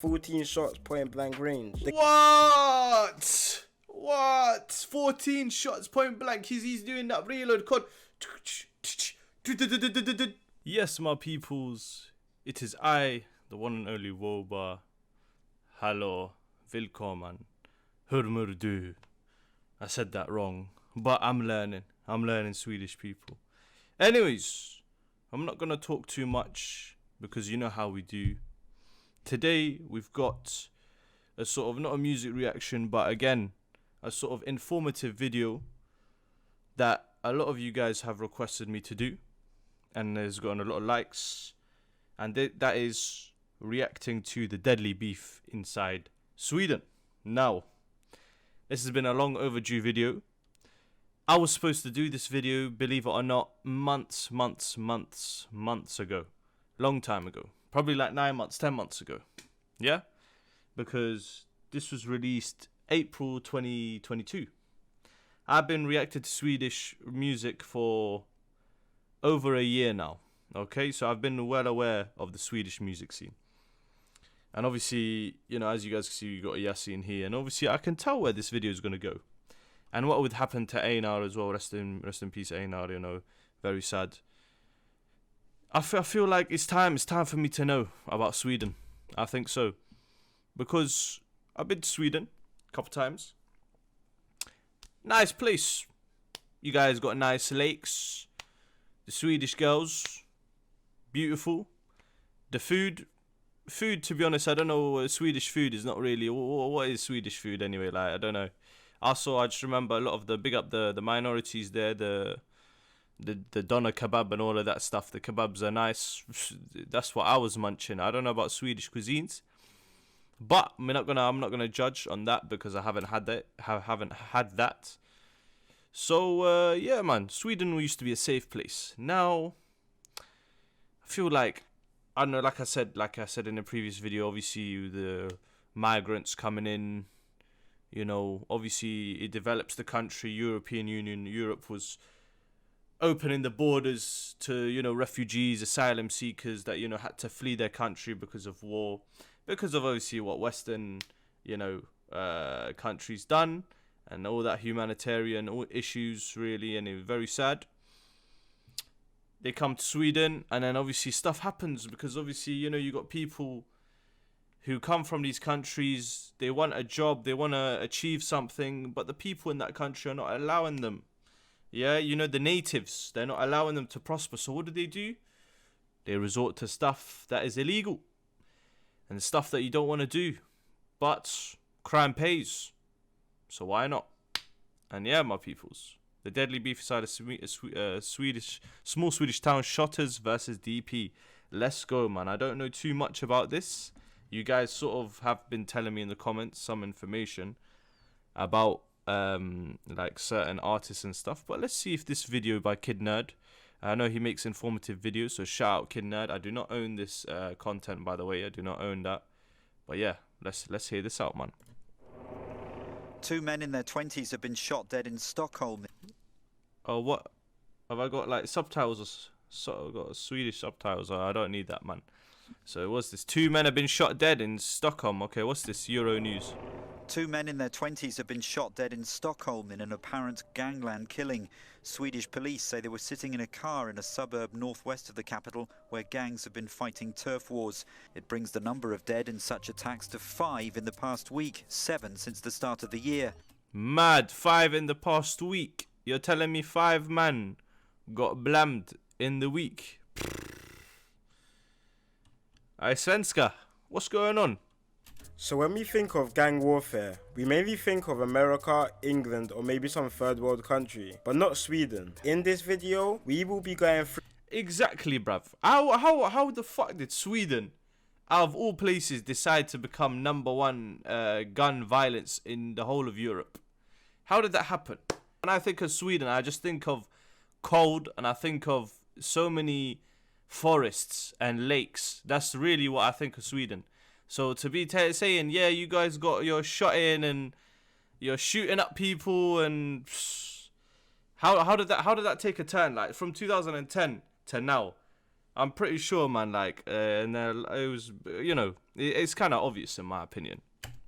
14 shots, point blank range. What? 14 shots, point blank. He's doing that reload code. Yes, my peoples. It is I, the one and only Woabah. Hello, willkommen, hur du. I said that wrong, but I'm learning. I'm learning Swedish, people. Anyways, I'm not gonna talk too much because you know how we do. Today we've got a sort of, not a music reaction, but again, a sort of informative video that a lot of you guys have requested me to do, and has gotten a lot of likes, and that is reacting to the deadly beef inside Sweden. Now, this has been a long overdue video. I was supposed to do this video, believe it or not, months ago. Long time ago. Probably like 9 months, 10 months ago. Yeah? Because this was released April 2022. I've been reacting to Swedish music for over a year now. Okay? So I've been well aware of the Swedish music scene. And obviously, you know, as you guys can see, you got Yasin here. And obviously, I can tell where this video is going to go. And what would happen to Einar as well. Rest in peace, Einar, you know. Very sad. I feel like it's time for me to know about Sweden. I think so. Because I've been to Sweden a couple times. Nice place. You guys got nice lakes. The Swedish girls, beautiful. The food, to be honest, I don't know. Swedish food is not really. What is Swedish food anyway? Like, I don't know. Also, I just remember a lot of the big up the minorities there. The doner kebab and all of that stuff. The kebabs are nice. That's what I was munching. I don't know about Swedish cuisines, but I'm not gonna judge on that because I haven't had that. So yeah, man, Sweden used to be a safe place. Now I feel like, I don't know. Like I said in the previous video, obviously the migrants coming in. You know, obviously it develops the country. European Union, Europe was opening the borders to, you know, refugees, asylum seekers that, you know, had to flee their country because of war, because of obviously what Western, you know, countries done, and all that humanitarian issues, really, and it was very sad. They come to Sweden, and then obviously stuff happens because obviously, you know, you got people who come from these countries, they want a job, they want to achieve something, but the people in that country are not allowing them. Yeah, you know, the natives, they're not allowing them to prosper. So what do? They resort to stuff that is illegal and stuff that you don't want to do. But crime pays. So why not? And yeah, my peoples, the deadly beef inside a small Swedish town, Shottaz versus DP. Let's go, man. I don't know too much about this. You guys sort of have been telling me in the comments some information about like certain artists and stuff, but let's see if this video by Kid Nerd, I know he makes informative videos, so shout out Kid Nerd. I do not own this content, by the way. I do not own that, but yeah, let's hear this out, man. Two men in their 20s have been shot dead in Stockholm. Oh, what have I got, like subtitles? I've got Swedish subtitles. I don't need that, man. So what's this? Two men have been shot dead in Stockholm. Okay, what's this? Euro News. Two men in their 20s have been shot dead in Stockholm in an apparent gangland killing. Swedish police say they were sitting in a car in a suburb northwest of the capital where gangs have been fighting turf wars. It brings the number of dead in such attacks to 5 in the past week, 7 since the start of the year. Mad, 5 in the past week. You're telling me 5 men got blamed in the week? Hey, Svenska, what's going on? So when we think of gang warfare, we mainly think of America, England, or maybe some third world country, but not Sweden. In this video, we will be going through... Exactly, bruv. How the fuck did Sweden, out of all places, decide to become #1 gun violence in the whole of Europe? How did that happen? When I think of Sweden, I just think of cold, and I think of so many forests and lakes. That's really what I think of Sweden. So to be saying, yeah, you guys got your shot in and you're shooting up people, and how did that take a turn? Like from 2010 to now, I'm pretty sure, man. Like, and it was, you know, It's kind of obvious in my opinion.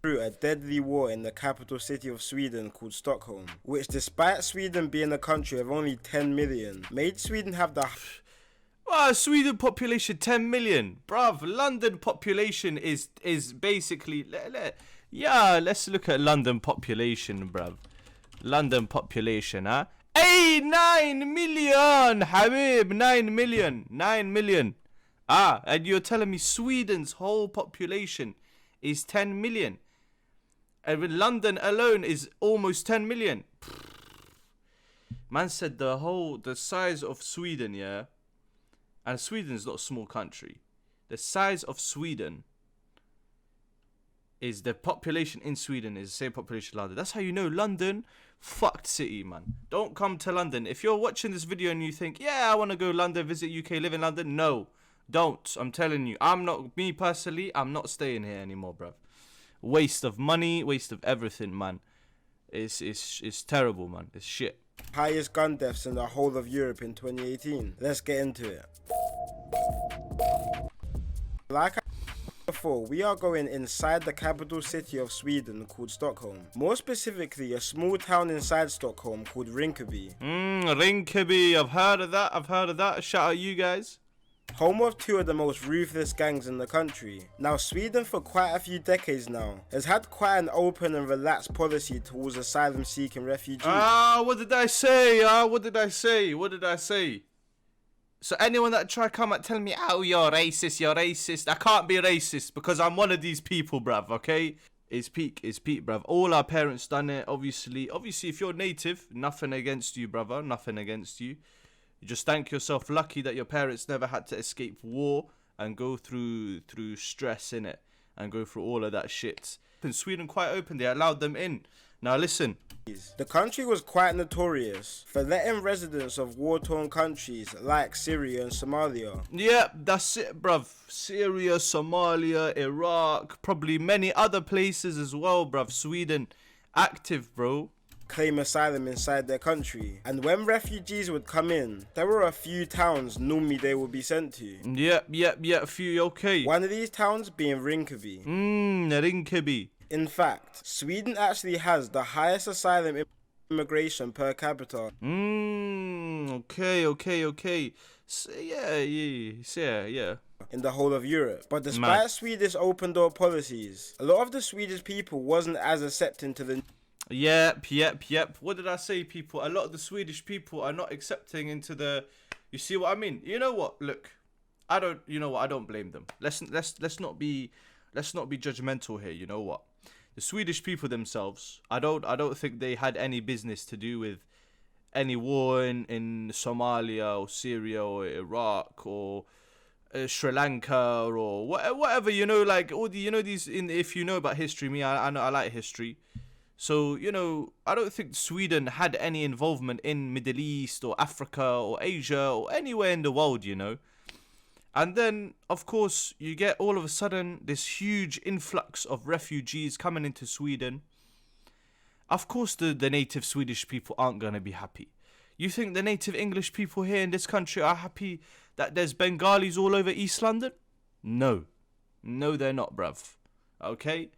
Through a deadly war in the capital city of Sweden called Stockholm, which despite Sweden being a country of only 10 million, made Sweden have the... Sweden population 10 million. Bruv, London population is basically... let's look at London population, bruv. London population, huh? Hey, 9 million, Habib, 9 million, 9 million. And you're telling me Sweden's whole population is 10 million. And with London alone is almost 10 million. Man said the size of Sweden, yeah? And Sweden's not a small country. The size of Sweden is the population in Sweden is the same population as London. That's how you know London, fucked city, man. Don't come to London. If you're watching this video and you think, yeah, I want to go London, visit UK, live in London. No, don't. I'm telling you. Me personally, I'm not staying here anymore, bruv. Waste of money, waste of everything, man. It's terrible, man. It's shit. Highest gun deaths in the whole of Europe in 2018. Let's get into it. Like I said before, we are going inside the capital city of Sweden called Stockholm. More specifically, a small town inside Stockholm called Rinkeby. Rinkeby, I've heard of that. Shout out you guys. Home of two of the most ruthless gangs in the country. Now, Sweden for quite a few decades now has had quite an open and relaxed policy towards asylum-seeking refugees. What did I say? So anyone that try come and tell me, oh, you're racist, I can't be racist because I'm one of these people, bruv, okay? It's peak, bruv. All our parents done it, obviously. Obviously, if you're native, nothing against you, brother, nothing against you. You just thank yourself lucky that your parents never had to escape war and go through stress in it and go through all of that shit. In Sweden, quite open, they allowed them in. Now listen. The country was quite notorious for letting residents of war-torn countries like Syria and Somalia. Yeah, that's it, bruv. Syria, Somalia, Iraq, probably many other places as well, bruv. Sweden, active, bro. Claim asylum inside their country, and when refugees would come in, there were a few towns normally they would be sent to. Yeah, a few, okay. One of these towns being Rinkeby. Rinkeby. In fact, Sweden actually has the highest asylum immigration per capita. Okay. So, yeah. In the whole of Europe. But despite Swedish open door policies, a lot of the Swedish people wasn't as accepting to the... Yep. What did I say, people? A lot of the Swedish people are not accepting into the... You see what I mean? You know what? Look, I don't blame them. Let's not be judgmental here. You know what? The Swedish people themselves, I don't think they had any business to do with any war in Somalia or Syria or Iraq or Sri Lanka or whatever. You know, like all the these. If you know about history, I know I like history. So, I don't think Sweden had any involvement in Middle East or Africa or Asia or anywhere in the world, And then, of course, you get all of a sudden this huge influx of refugees coming into Sweden. Of course, the native Swedish people aren't going to be happy. You think the native English people here in this country are happy that there's Bengalis all over East London? No, they're not, bruv. Okay?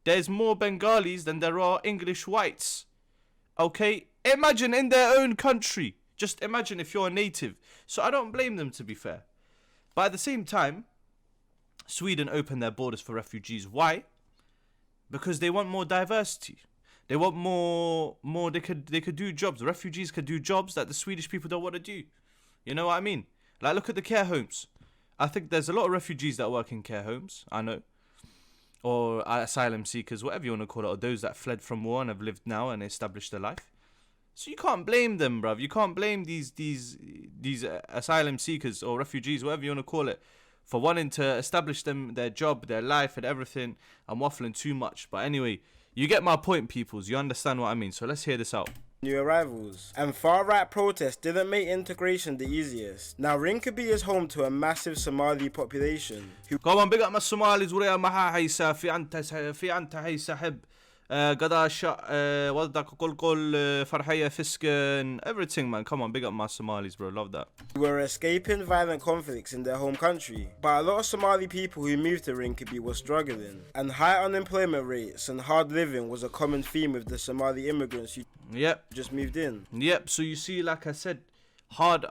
There's more Bengalis than there are English whites. Okay? Imagine in their own country. Just imagine if you're a native. So I don't blame them, to be fair. But at the same time, Sweden opened their borders for refugees. Why? Because they want more diversity. They want more they could do jobs. The refugees could do jobs that the Swedish people don't want to do. You know what I mean? Like, look at the care homes. I think there's a lot of refugees that work in care homes. I know. Or asylum seekers, whatever you want to call it, or those that fled from war and have lived now and established their life. So you can't blame them, bruv. You can't blame these asylum seekers or refugees, whatever you want to call it, for wanting to establish their job, their life and everything. I'm waffling too much. But anyway, you get my point, peoples. You understand what I mean. So let's hear this out. New arrivals. And far-right protests didn't make integration the easiest. Now, Rinkeby is home to a massive Somali population. Come on, big up my Somalis. في أنت هي سحب قضاء وضعك قول فرحية fisken, everything, man. Come on, big up my Somalis, bro. Love that. Were escaping violent conflicts in their home country, but a lot of Somali people who moved to Rinkaby were struggling, and high unemployment rates and hard living was a common theme with the Somali immigrants who just moved in. So you see, like I said, hard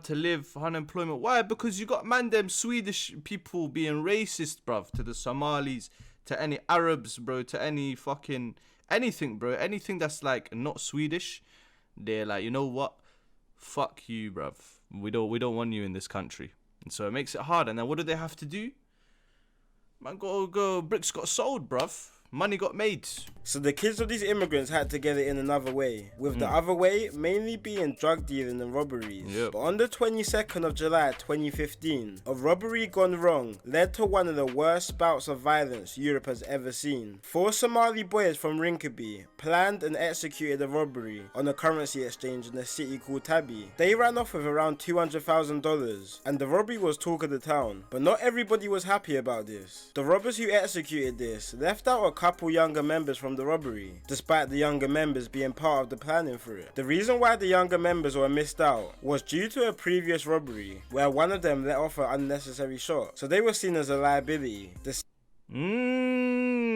to live, unemployment. Why? Because you got them Swedish people being racist, bruv, to the Somalis, to any Arabs, bro, to any fucking anything, bro, anything that's like not Swedish. They're like, you know what? Fuck you, bruv. We don't want you in this country. And so it makes it hard. And then what do they have to do? Man, go bricks got sold, bruv. Money got made. So the kids of these immigrants had to get it in another way, with the other way mainly being drug dealing and robberies. But on the 22nd of July 2015, a robbery gone wrong led to one of the worst bouts of violence Europe has ever seen. 4 Somali boys from Rinkaby planned and executed a robbery on a currency exchange in a city called Tabi. They ran off with around $200,000 and the robbery was talk of the town. But not everybody was happy about this. The robbers who executed this left out a couple younger members from the robbery, despite the younger members being part of the planning for it. The reason why the younger members were missed out was due to a previous robbery where one of them let off an unnecessary shot, so they were seen as a liability.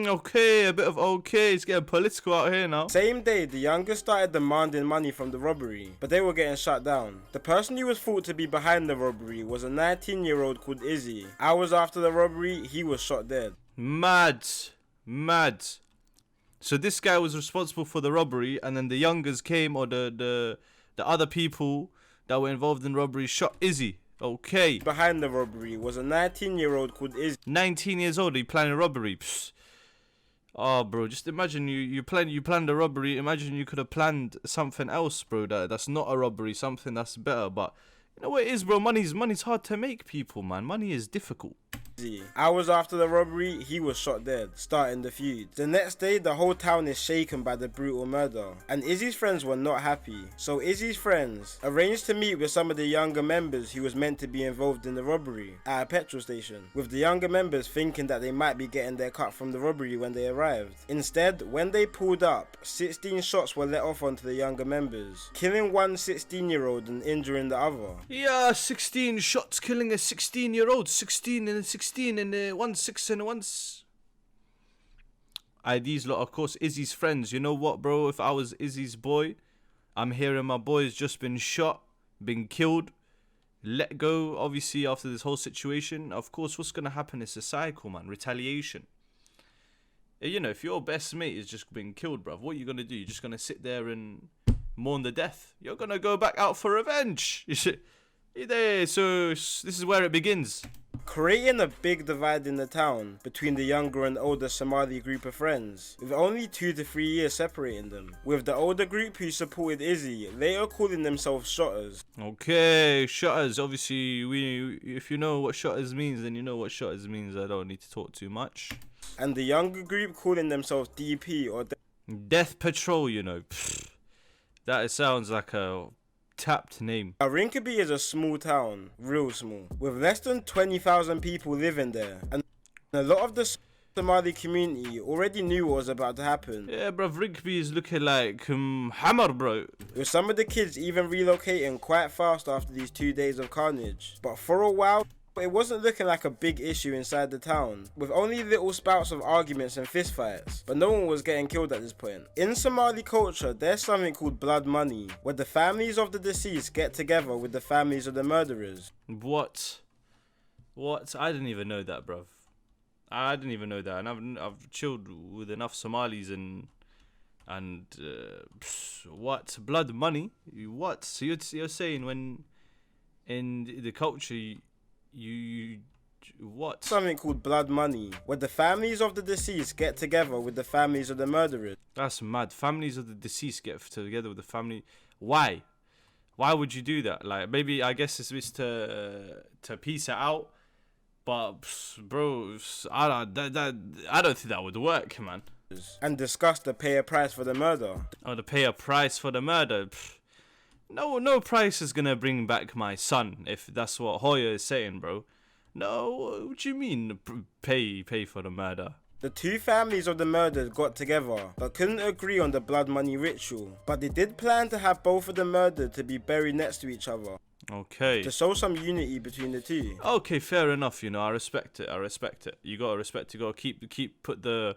Okay, a bit of okay, it's getting political out here now. Same day, the youngest started demanding money from the robbery, but they were getting shut down. The person who was thought to be behind the robbery was a 19-year-old called Izzy. Hours after the robbery, he was shot dead. Mad. So this guy was responsible for the robbery, and then the youngers came, or the other people that were involved in robbery shot Izzy. Okay. Behind the robbery was a 19-year-old called Izzy. 19 years old, he planned a robbery. Psst. Oh, bro, just imagine you planned a robbery. Imagine you could have planned something else, bro. That's not a robbery, something that's better. But you know what it is, bro. Money's hard to make, people, man. Money is difficult. Hours after the robbery, he was shot dead, starting the feud. The next day, the whole town is shaken by the brutal murder, and Izzy's friends were not happy. So Izzy's friends arranged to meet with some of the younger members who was meant to be involved in the robbery at a petrol station, with the younger members thinking that they might be getting their cut from the robbery when they arrived. Instead, when they pulled up, 16 shots were let off onto the younger members, killing one 16-year-old and injuring the other. Yeah, 16 shots killing a 16-year-old. 16 and a 16 and a 1 6 and a 1. These lot, of course, Izzy's friends. You know what, bro? If I was Izzy's boy, I'm hearing my boy's just been shot, been killed, let go, obviously, after this whole situation. Of course, what's going to happen is a cycle, man. Retaliation. You know, if your best mate is just been killed, bruv, what are you going to do? You're just going to sit there and mourn the death. You're going to go back out for revenge. So this is where it begins. Creating a big divide in the town between the younger and older Somali group of friends, with only 2 to 3 years separating them, with the older group who supported Izzy later calling themselves Shottaz. Okay, Shottaz. Obviously, if you know what Shottaz means, then you know what Shottaz means. I don't need to talk too much. And the younger group calling themselves DP or Death Patrol, you know. That sounds like a tapped name. Rinkaby is a small town, real small, with less than 20,000 people living there, and a lot of the Somali community already knew what was about to happen. Yeah, bro, Rinkaby is looking like Hammer, bro. With some of the kids even relocating quite fast after these 2 days of carnage. But for a while, it wasn't looking like a big issue inside the town, with only little spouts of arguments and fistfights, but no one was getting killed at this point. In Somali culture, there's something called blood money, where the families of the deceased get together with the families of the murderers. What? I didn't even know that, bruv. I didn't even know that, and I've chilled with enough Somalis and what? Blood money? What? So you're saying when in the culture you what? Something called blood money, where the families of the deceased get together with the families of the murderers. That's mad. Families of the deceased get together with the family. Why? Why would you do that? Like, maybe, I guess it's to piece it out. But, bro, I don't think that would work, man. And discuss to pay a price for the murder. Oh, to pay a price for the murder? No price is gonna bring back my son, if that's what Hoya is saying, bro. No, what do you mean pay for the murder? The two families of the murdered got together, but couldn't agree on the blood money ritual. But they did plan to have both of the murdered to be buried next to each other. Okay. To show some unity between the two. Okay, fair enough. You know, I respect it. You gotta respect. You gotta put the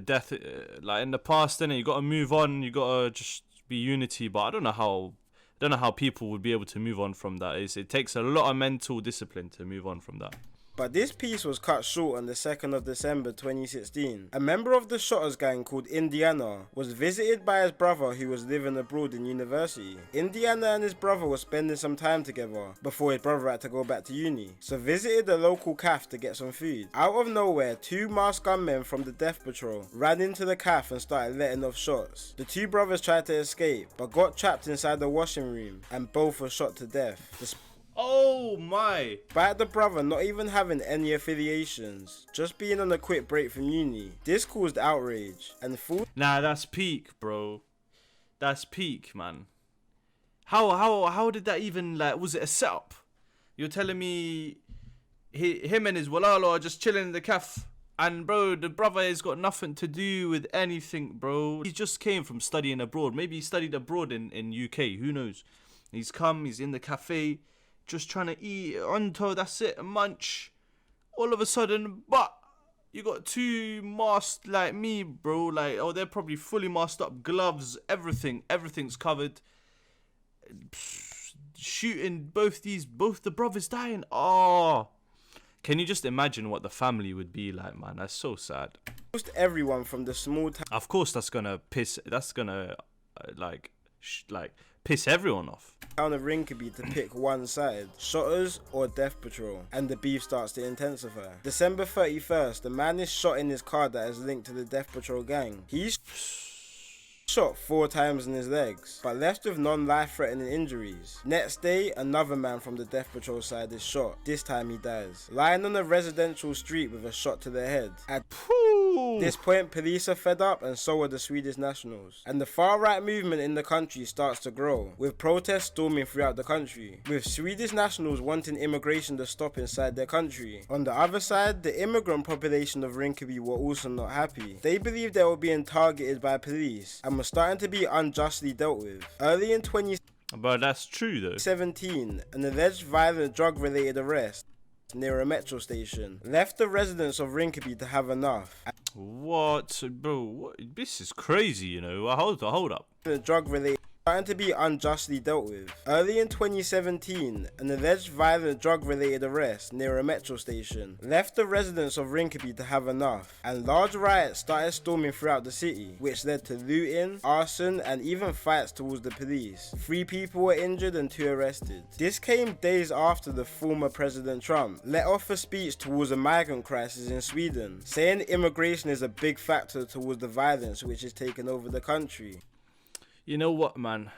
death like in the past. Then you gotta move on. You gotta just be unity. But I don't know how people would be able to move on from that. It takes a lot of mental discipline to move on from that. But this piece was cut short on the 2nd of December 2016. A member of the Shottaz gang called Indiana was visited by his brother who was living abroad in university. Indiana and his brother were spending some time together before his brother had to go back to uni, so visited the local cafe to get some food. Out of nowhere, two masked gunmen from the Death Patrol ran into the cafe and started letting off shots. The two brothers tried to escape, but got trapped inside the washing room and both were shot to death. Oh my! Despite the brother not even having any affiliations, just being on a quick break from uni, this caused outrage and Nah, that's peak, bro. That's peak, man. How did that even, like, was it a setup? You're telling me him and his walalo are just chilling in the cafe, and bro, the brother has got nothing to do with anything, bro. He just came from studying abroad. Maybe he studied abroad in UK, who knows? He's in the cafe, just trying to eat onto, that's it, munch. All of a sudden, but you got two masked like me, bro. Like, oh, they're probably fully masked up, gloves, everything's covered. Shooting both the brothers dying. Oh, can you just imagine what the family would be like, man? That's so sad. Most everyone from the small town. Of course, that's gonna piss everyone off. Town of Rinkeby to pick one side, Shottaz or Death Patrol, and the beef starts to intensify. December 31st, the man is shot in his car that is linked to the Death Patrol gang. He's shot 4 times in his legs, but left with non-life-threatening injuries. Next day, another man from the Death Patrol side is shot. This time he dies, lying on a residential street with a shot to the head. At this point, police are fed up, and so are the Swedish nationals. And the far-right movement in the country starts to grow, with protests storming throughout the country, with Swedish nationals wanting immigration to stop inside their country. On the other side, the immigrant population of Rinkeby were also not happy. They believed they were being targeted by police, and were starting to be unjustly dealt with. Early in 2017, but that's true though. An alleged violent drug-related arrest near a metro station left the residents of Rinkeby to have enough. What, bro? This is crazy, you know. Hold up. The drug-related starting to be unjustly dealt with. Early in 2017, an alleged violent drug-related arrest near a metro station left the residents of Rinkeby to have enough, and large riots started storming throughout the city, which led to looting, arson, and even fights towards the police. 3 people were injured and 2 arrested. This came days after the former President Trump let off a speech towards a migrant crisis in Sweden, saying immigration is a big factor towards the violence which is taking over the country. You know what, man?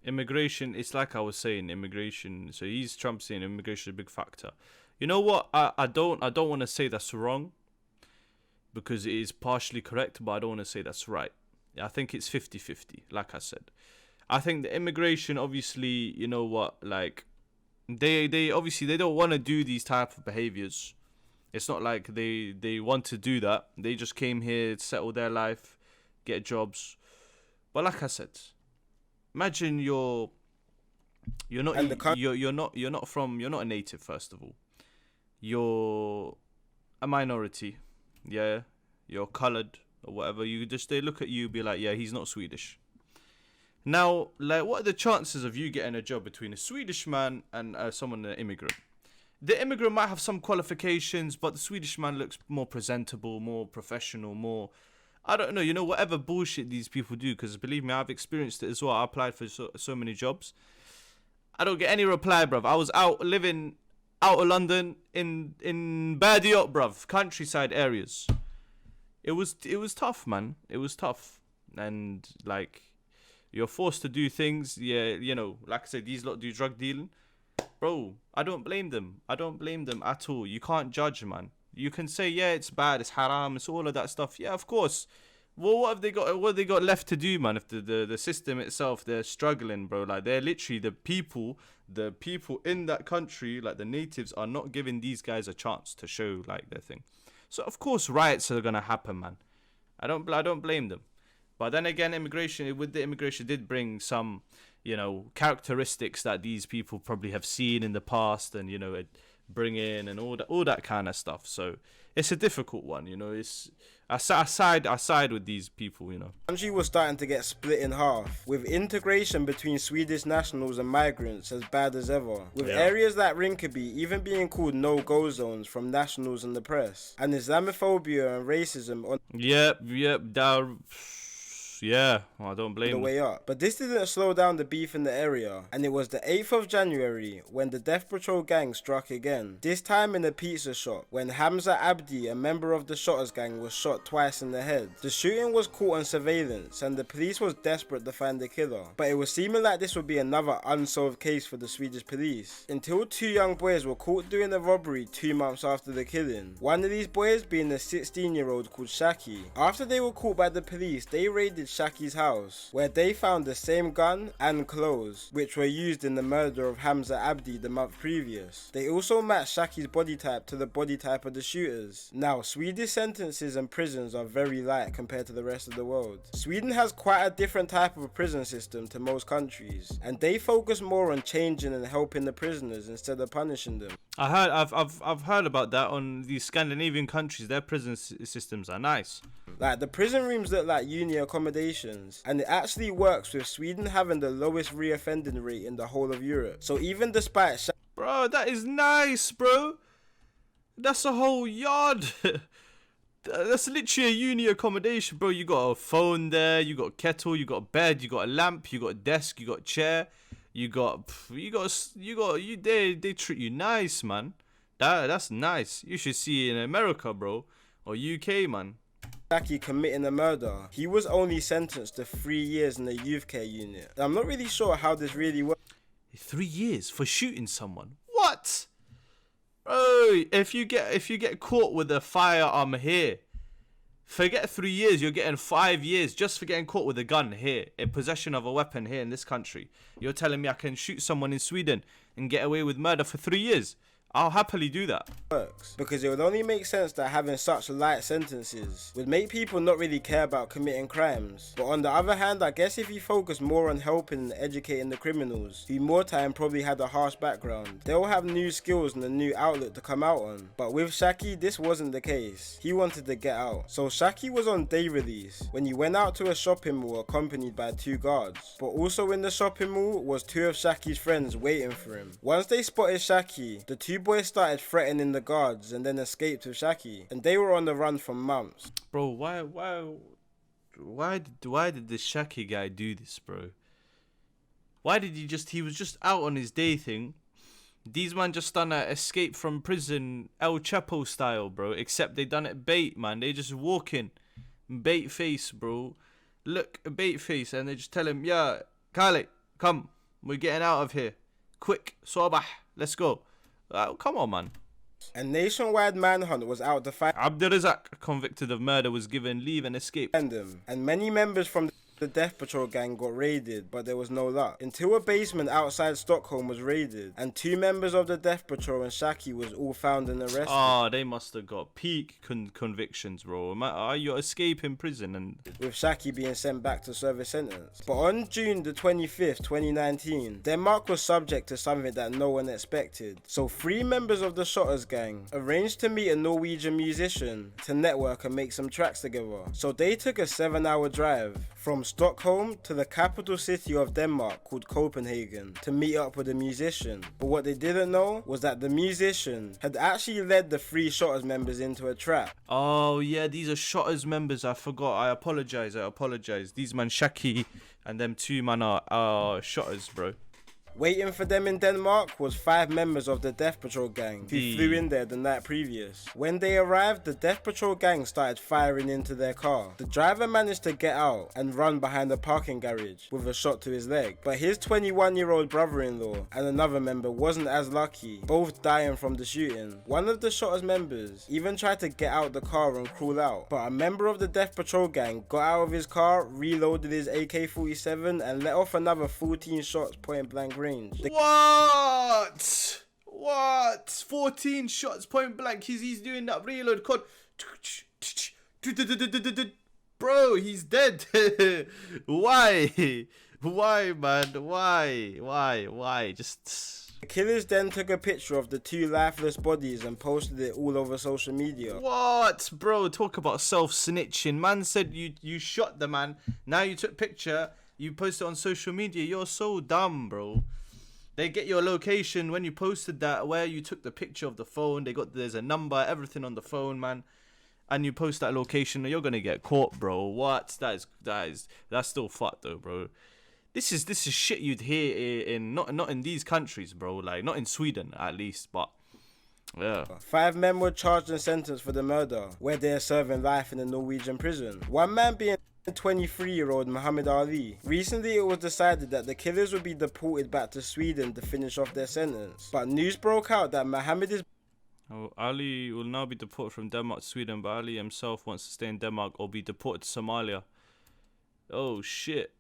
Immigration, it's like I was saying, immigration. So Trump saying immigration is a big factor. You know what? I don't want to say that's wrong, because it is partially correct, but I don't want to say that's right. I think it's 50-50, like I said. I think the immigration, obviously, you know what, like, they obviously, they don't want to do these type of behaviors. It's not like they want to do that. They just came here to settle their life, get jobs. But like I said, imagine you're not a native, first of all. You're a minority, yeah. You're coloured or whatever. They look at you, be like, yeah, he's not Swedish. Now, like, what are the chances of you getting a job between a Swedish man and an immigrant? The immigrant might have some qualifications, but the Swedish man looks more presentable, more professional, more, I don't know, you know, whatever bullshit these people do, because believe me, I've experienced it as well. I applied for so many jobs. I don't get any reply, bruv. I was living out of London in Badiot, bruv, countryside areas. It was tough, man. It was tough. And, like, you're forced to do things, yeah, you know, like I said, these lot do drug dealing. Bro, I don't blame them. I don't blame them at all. You can't judge, man. You can say, yeah, it's bad, it's haram, it's all of that stuff. Yeah, of course. Well, what have they got? What have they got left to do, man? If the system itself, they're struggling, bro. Like, they're literally the people in that country, like the natives, are not giving these guys a chance to show like their thing. So of course riots are gonna happen, man. I don't blame them. But then again, immigration did bring some, characteristics that these people probably have seen in the past, and bring in and all that kind of stuff. So it's a difficult one, It's I side with these people, The country was starting to get split in half, with integration between Swedish nationals and migrants as bad as ever, with areas like Rinkeby even being called no-go zones from nationals and the press, and Islamophobia and racism on I don't blame the way up. But this didn't slow down the beef in the area, and it was the 8th of January when the Death Patrol gang struck again, this time in a pizza shop, when Hamza Abdi, a member of the Shottaz gang, was shot twice in the head. The shooting was caught on surveillance, and the police was desperate to find the killer, but it was seeming like this would be another unsolved case for the Swedish police, until 2 young boys were caught doing a robbery 2 months after the killing, one of these boys being a 16-year-old called Shaki. After they were caught by the police, they raided Shaki's house, where they found the same gun and clothes which were used in the murder of Hamza Abdi the month previous. They also matched Shaki's body type to the body type of the shooters. Now, Swedish sentences and prisons are very light compared to the rest of the world. Sweden has quite a different type of a prison system to most countries, and they focus more on changing and helping the prisoners instead of punishing them. I've heard about that on these Scandinavian countries. Their prison systems are nice. Like, the prison rooms look like uni accommodations, and it actually works with Sweden having the lowest reoffending rate in the whole of Europe. So even despite bro, that is nice, bro. That's a whole yard. That's literally a uni accommodation, bro. You got a phone there, you got a kettle, you got a bed, you got a lamp, you got a desk, you got a chair, they treat you nice, man. That's nice. You should see it in America, bro, or UK, man. Shaki committing a murder, he was only sentenced to 3 years in the youth care unit. I'm not really sure how this really works. 3 years for shooting someone? What? Bro, if you get caught with a firearm here, forget 3 years, you're getting 5 years just for getting caught with a gun here, in possession of a weapon here in this country. You're telling me I can shoot someone in Sweden and get away with murder for 3 years? I'll happily do that. Because it would only make sense that having such light sentences would make people not really care about committing crimes. But on the other hand, I guess if you focus more on helping and educating the criminals, who more time probably had a harsh background, they'll have new skills and a new outlet to come out on. But with Shaki, this wasn't the case. He wanted to get out. So Shaki was on day release when he went out to a shopping mall accompanied by 2 guards. But also in the shopping mall was 2 of Shaki's friends waiting for him. Once they spotted Shaki, the 2 boys started threatening the guards and then escaped with Shaki, and they were on the run for months. Bro, why did this Shaki guy do this, bro? Why did he was just out on his day thing. These man just done a escape from prison El Chapo style, bro, except they done it bait, man. They just walk in, bait face, bro. Look, a bait face, and they just tell him, yeah, Kale, come, we're getting out of here. Quick, Woabah, let's go. Come on, man. A nationwide manhunt was out to find Abdurazak, convicted of murder, was given leave and escaped. And many members from the Death Patrol gang got raided, but there was no luck. Until a basement outside Stockholm was raided, and 2 members of the Death Patrol and Shaki was all found and arrested. Oh, they must have got peak convictions, bro. You're escaping prison, and with Shaki being sent back to serve his sentence. But on June the 25th, 2019, Denmark was subject to something that no one expected. So 3 members of the Shottaz gang arranged to meet a Norwegian musician to network and make some tracks together. So they took a 7-hour drive from Stockholm to the capital city of Denmark called Copenhagen to meet up with a musician. But what they didn't know was that the musician had actually led the 3 Shottaz members into a trap. Oh yeah, these are Shottaz members. I forgot. I apologize. These man Shaki and them 2 man are Shottaz, bro. Waiting for them in Denmark was 5 members of the Death Patrol gang who flew in there the night previous. When they arrived, the Death Patrol gang started firing into their car. The driver managed to get out and run behind the parking garage with a shot to his leg. But his 21-year-old brother-in-law and another member wasn't as lucky, both dying from the shooting. One of the Shottaz members even tried to get out the car and crawl out, but a member of the Death Patrol gang got out of his car, reloaded his AK-47 and let off another 14 shots point blank range. What? 14 shots point blank. He's doing that reload code. Bro, he's dead. Why? Why, man? Why? Just... The killers then took a picture of the 2 lifeless bodies and posted it all over social media. What? Bro, talk about self-snitching. Man said you shot the man. Now you took picture. You post it on social media. You're so dumb, bro. They get your location when you posted that, where you took the picture of the phone. There's a number, everything on the phone, man. And you post that location, you're gonna get caught, bro. What? That's still fucked though, bro. This is shit you'd hear in not in these countries, bro. Like not in Sweden at least, but yeah. 5 men were charged and sentenced for the murder, where they are serving life in a Norwegian prison. One man being 23-year-old Muhammad Ali. Recently it was decided that the killers would be deported back to Sweden to finish off their sentence. But news broke out that Muhammad is... Ali will now be deported from Denmark to Sweden, but Ali himself wants to stay in Denmark or be deported to Somalia. Oh shit.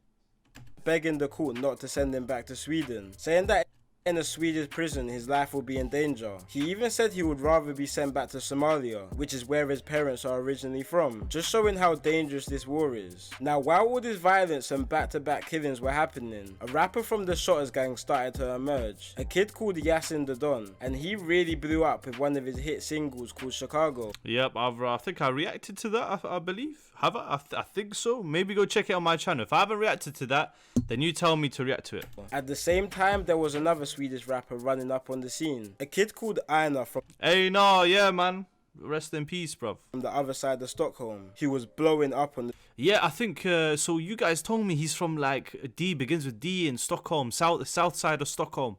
Begging the court not to send him back to Sweden, saying that in a Swedish prison his life will be in danger. He even said he would rather be sent back to Somalia, which is where his parents are originally from, just showing how dangerous this war is. Now while all this violence and back-to-back killings were happening, a rapper from the Shottaz gang started to emerge, a kid called Yasin the Don, and he really blew up with one of his hit singles called Chicago. Yep, I think I reacted to that, I believe. Have I? I think so. Maybe go check it on my channel. If I haven't reacted to that, then you tell me to react to it. At the same time, there was another Swedish rapper running up on the scene. A kid called Einar from... Hey, no, yeah, man. Rest in peace, bruv. From the other side of Stockholm. He was blowing up on the... Yeah, I think, so you guys told me he's from, like, begins with D in Stockholm, south side of Stockholm.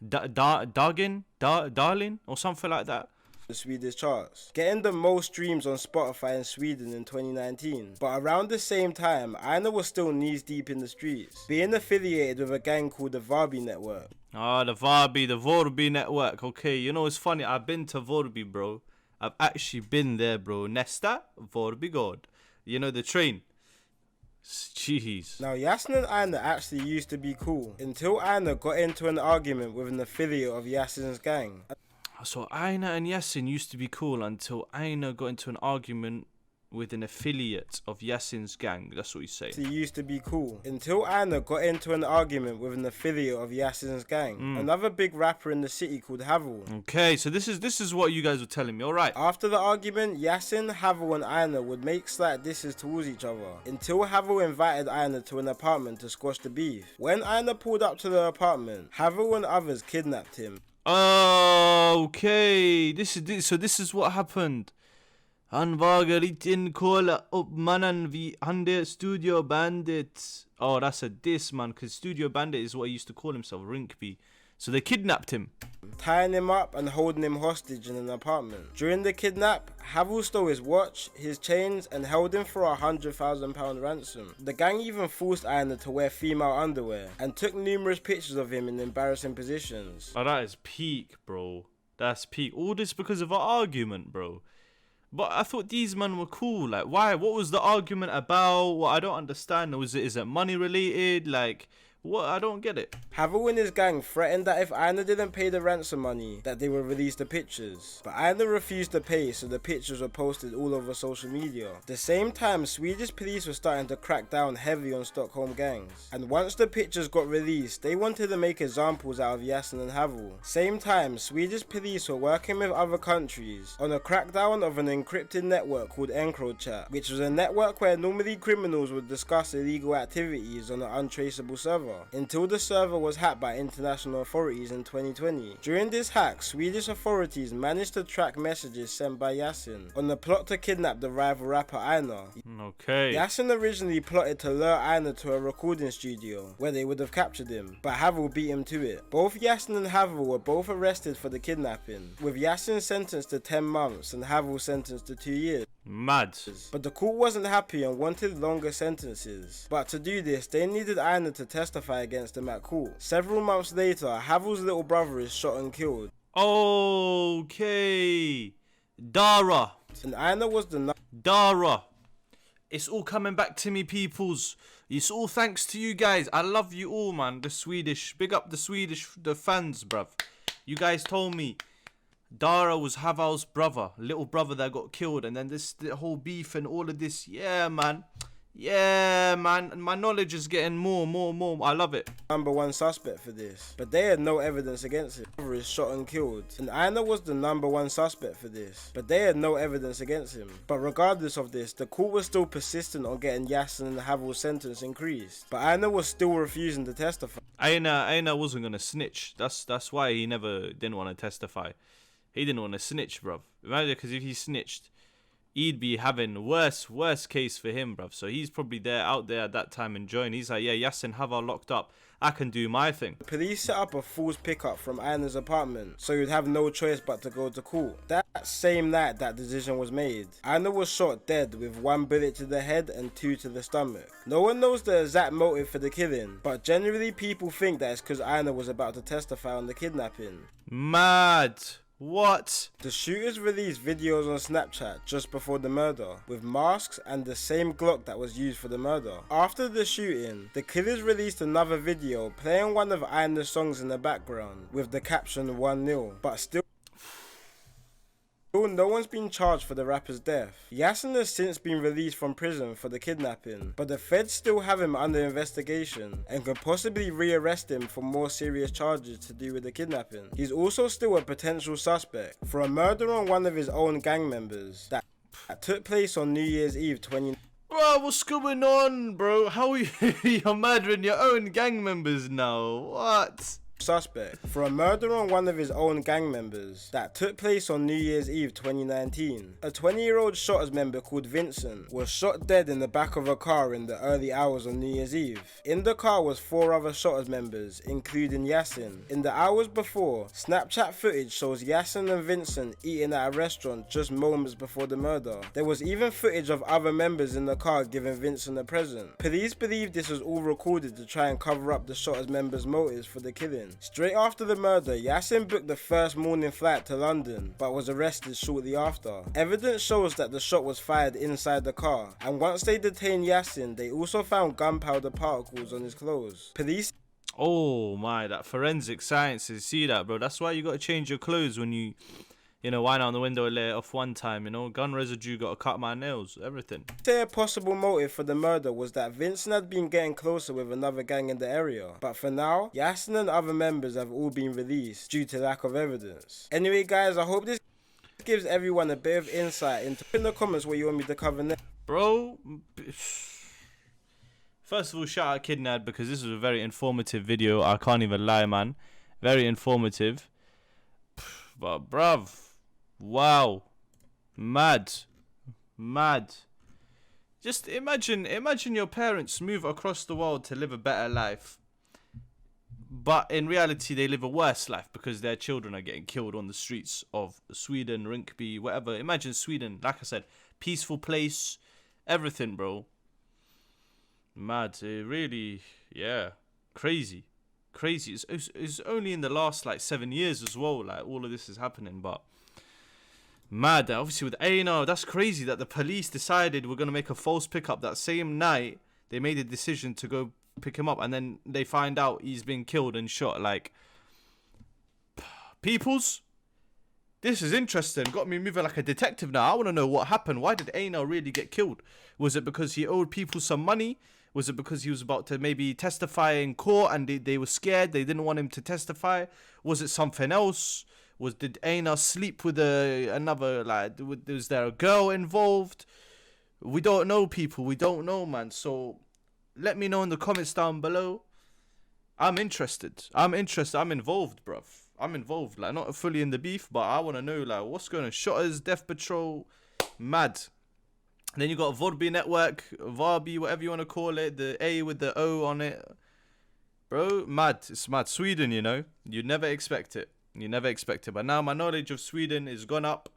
Darlin, or something like that. The Swedish charts, getting the most streams on Spotify in Sweden in 2019. But around the same time, Einar was still knees deep in the streets, being affiliated with a gang called the Woabah network. Ah, the Woabah network. Okay, you know, it's funny, I've been to Woabah, bro. I've actually been there, bro. Nesta, Woabah God. You know, the train. Jeez. Now, Yasin and Einar actually used to be cool, until Einar got into an argument with an affiliate of Yasin's gang. So Einar and Yasin used to be cool until Einar got into an argument with an affiliate of Yasin's gang. That's what he's saying. He used to be cool until Einar got into an argument with an affiliate of Yasin's gang. Another big rapper in the city called Havel. Okay, so this is what you guys were telling me. All right. After the argument, Yasin, Havel and Einar would make slight disses towards each other until Havel invited Einar to an apartment to squash the beef. When Einar pulled up to the apartment, Havel and others kidnapped him. Okay, this is what happened. Han vagade in kolla upp mannen vid hande Studio Bandit. Oh, that's a diss, man, because Studio Bandit is what he used to call himself, Rinkeby. So they kidnapped him, tying him up and holding him hostage in an apartment. During the kidnap, Havel stole his watch, his chains, and held him for £100,000 ransom. The gang even forced Einar to wear female underwear and took numerous pictures of him in embarrassing positions. Oh, that is peak, bro. That's peak. All this because of an argument, bro. But I thought these men were cool. Like, why? What was the argument about? What I don't understand. Is it money related? Like, what? I don't get it. Havel and his gang threatened that if Einar didn't pay the ransom money, that they would release the pictures. But Einar refused to pay, so the pictures were posted all over social media. At the same time, Swedish police were starting to crack down heavy on Stockholm gangs. And once the pictures got released, they wanted to make examples out of Yasin and Havel. Same time, Swedish police were working with other countries on a crackdown of an encrypted network called EncroChat, which was a network where normally criminals would discuss illegal activities on an untraceable server, until the server was hacked by international authorities in 2020. During this hack, Swedish authorities managed to track messages sent by Yasin on the plot to kidnap the rival rapper Einar. Okay. Yasin originally plotted to lure Einar to a recording studio where they would have captured him, but Havel beat him to it. Both Yasin and Havel were both arrested for the kidnapping, with Yasin sentenced to 10 months and Havel sentenced to 2 years. Mad. But the court wasn't happy and wanted longer sentences. But to do this, they needed Einar to testify against them at court. Several months later, Havel's little brother is shot and killed. Okay. Dara. And Einar was the Dara. It's all coming back to me, peoples. It's all thanks to you guys. I love you all, man. The Swedish. Big up the Swedish, the fans, bruv. You guys told me Dara was Havel's brother, little brother that got killed, and then the whole beef and all of this. Yeah, man. Yeah, man. And my knowledge is getting more. I love it. number one suspect for this, but they had no evidence against him. His brother is shot and killed, and Einar was the number one suspect for this, but they had no evidence against him. But regardless of this, the court was still persistent on getting Yasin and Havel's sentence increased, but Einar was still refusing to testify. Einar wasn't gonna snitch. That's why he never didn't want to testify. He didn't want to snitch, bruv. Imagine, because if he snitched, he'd be having worse case for him, bruv. So he's probably out there at that time enjoying. He's like, yeah, Yasin Havel locked up. I can do my thing. The police set up a false pickup from Einar's apartment, so he'd have no choice but to go to court. That same night that decision was made, Einar was shot dead with 1 bullet to the head and 2 to the stomach. No one knows the exact motive for the killing, but generally people think that it's because Einar was about to testify on the kidnapping. Mad. What? The shooters released videos on Snapchat just before the murder, with masks and the same Glock that was used for the murder. After the shooting, the killers released another video playing one of Einar's songs in the background, with the caption 1-0, but still no one's been charged for the rapper's death. Yasin has since been released from prison for the kidnapping, but the feds still have him under investigation and could possibly re-arrest him for more serious charges to do with the kidnapping. He's also still a potential suspect for a murder on one of his own gang members that took place on New Year's Eve 2019. Bro, what's going on, bro? How are you? You're murdering your own gang members now. What? Suspect for a murder on one of his own gang members that took place on New Year's Eve 2019. A 20-year-old Shottaz member called Vincent was shot dead in the back of a car in the early hours on New Year's Eve. In the car was 4 other Shottaz members, including Yasin. In the hours before, Snapchat footage shows Yasin and Vincent eating at a restaurant just moments before the murder. There was even footage of other members in the car giving Vincent a present. Police believe this was all recorded to try and cover up the Shottaz members' motives for the killing. Straight after the murder, Yasin booked the first morning flight to London, but was arrested shortly after. Evidence shows that the shot was fired inside the car, and once they detained Yasin, they also found gunpowder particles on his clothes. Police... Oh my, that forensic science, you see that, bro? That's why you gotta change your clothes when you wind out the window and lay it off one time, gun residue, gotta cut my nails, everything. Say a possible motive for the murder was that Vincent had been getting closer with another gang in the area, but for now, Yasin and other members have all been released due to lack of evidence. Anyway guys, I hope this gives everyone a bit of insight into in the comments what you want me to cover next. Bro, first of all, shout out Kidnad, because this was a very informative video, I can't even lie, man. Very informative. But bruv, wow, mad. Just imagine your parents move across the world to live a better life, but in reality they live a worse life because their children are getting killed on the streets of Sweden, Rinkeby, whatever. Imagine Sweden, like I said, peaceful place, everything, bro. Mad, really, yeah, crazy. It's only in the last 7 years as well, all of this is happening, but mad. Obviously with Einar, that's crazy that the police decided we're gonna make a false pickup that same night. They made a decision to go pick him up, and then they find out he's been killed and shot. Peoples, this is interesting. Got me moving like a detective now. I want to know what happened. Why did Einar really get killed? Was it because he owed people some money? Was it because he was about to maybe testify in court and they were scared? They didn't want him to testify? Was it something else? Did Einar sleep with another, was there a girl involved? We don't know, people. We don't know, man. So let me know in the comments down below. I'm interested. I'm involved, bruv. I'm involved. Not fully in the beef, but I want to know, what's going on? Shottaz, Death Patrol, mad. Then you got Vorby Network, Varby, whatever you want to call it, the A with the O on it. Bro, mad. It's mad. Sweden, you know, you never expect it. You never expect it. But now my knowledge of Sweden is gone up.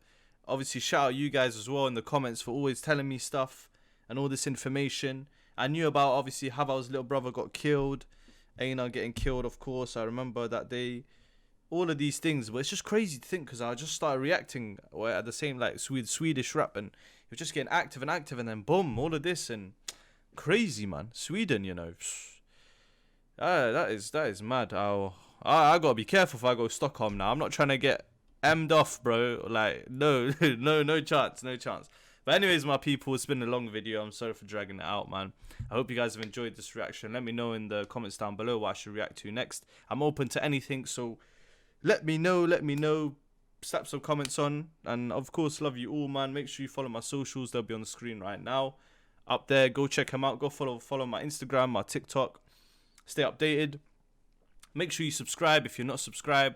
Obviously, shout out you guys as well in the comments for always telling me stuff and all this information. I knew about, obviously, Haval's little brother got killed. Einar getting killed, of course. I remember that day. All of these things. But it's just crazy to think because I just started reacting at the same, like, Swedish rap. And you're just getting active. And then, boom, all of this. And crazy, man. Sweden, you know. That is mad. I got to be careful if I go to Stockholm now. I'm not trying to get M'd off, bro. Like, no chance. But anyways, my people, it's been a long video. I'm sorry for dragging it out, man. I hope you guys have enjoyed this reaction. Let me know in the comments down below what I should react to next. I'm open to anything, so let me know. Slap some comments on. And, of course, love you all, man. Make sure you follow my socials. They'll be on the screen right now. Up there, go check them out. Go follow my Instagram, my TikTok. Stay updated. Make sure you subscribe if you're not subscribed.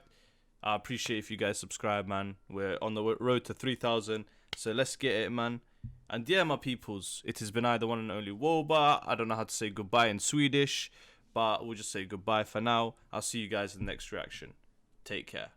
I appreciate if you guys subscribe, man. We're on the road to 3,000. So let's get it, man. And yeah, my peoples, it has been I, the one and only Woabah. I don't know how to say goodbye in Swedish, but we'll just say goodbye for now. I'll see you guys in the next reaction. Take care.